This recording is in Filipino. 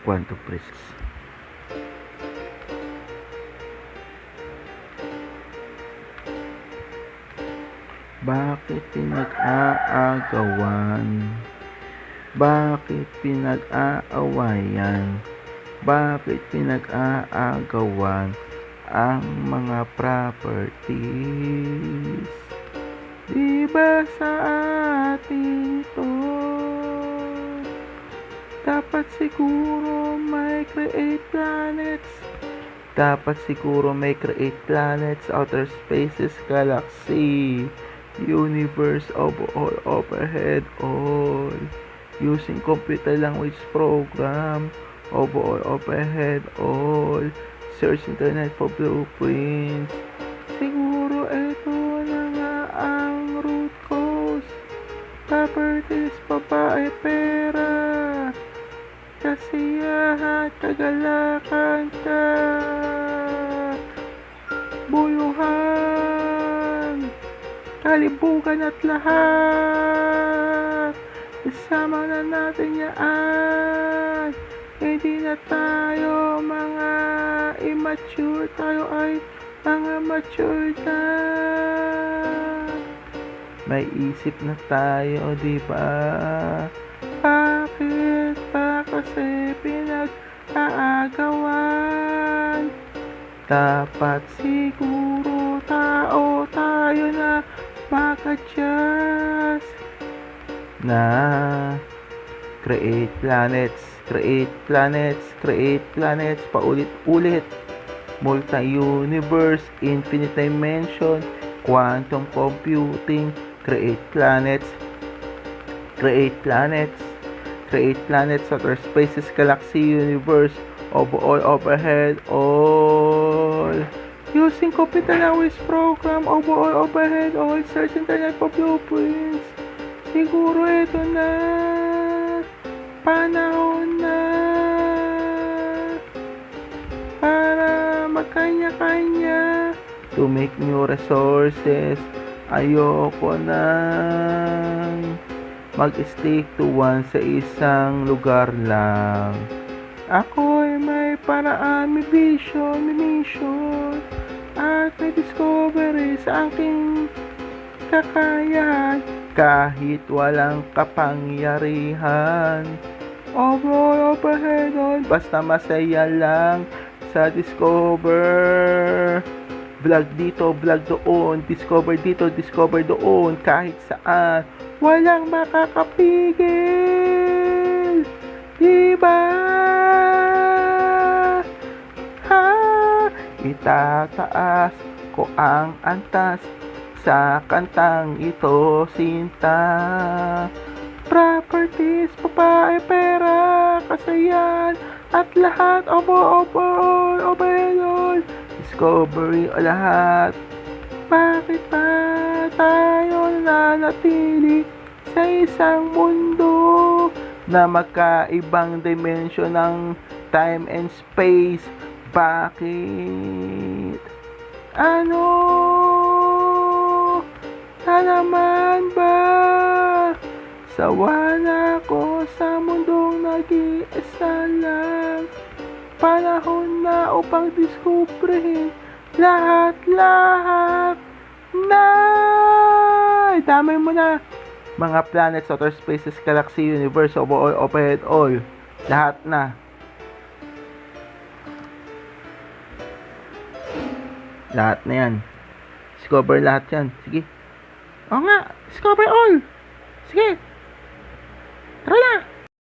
Quantum Physics. Bakit pinag-aagawan? Bakit pinag-aawayan? Bakit pinag-aagawan ang mga properties? Di ba sa atin to? Dapat siguro may create planets. Dapat siguro may create planets, outer spaces, galaxy, universe, overall, overhead, all. Using computer language program, overall, overhead, all. Search internet for blueprints. Siguro ito na nga ang root cause. Properties, babae, pera. Kasiyahan, kagalakan ka. Buyuhan, kalibugan at lahat. Isama na natin yan. Hindi na tayo mga immature. Tayo ay mga mature na. May isip na tayo, diba? Bakit ba kasi pinag-aagawan? Dapat siguro tayo na mag-adjust na create planets, paulit-ulit, multi-universe, infinite dimension, quantum computing, create planets, outer spaces, galaxy, universe, overall, overhead, all. Using computer language program, overall, overhead, all. Search internet for blueprints. Siguro ito na. Panahon na. Para magkanya-kanya. To make new resources. Ayoko nang mag-stick to one sa isang lugar lang. Ako'y may paraan, may vision, may mission, at may discovery sa aking kakayahan kahit walang kapangyarihan. Overall, overhead, all, basta masaya lang sa discover. Vlog dito, vlog doon, discover dito, discover doon, kahit saan. Walang makakapigil. Diba? Ha? Itataas ko ang antas sa kantang ito, sinta. Properties, babae, pera, kasayan, at lahat, overall, discovery, o lahat. Bakit ba tayo nananatili sa isang mundo na magkaibang dimension ng time and space? Bakit? Ano? Na naman ba? Sawa na ako sa mundong nag-iisa lang. Panahon na upang diskubrihin lahat na. Damay mo na. Mga planets, outer spaces, galaxy, universe, overall, overhead, all. Lahat na. Lahat na yan. Discover lahat yan. Sige. Oo nga. Discover all. Sige. Tara na.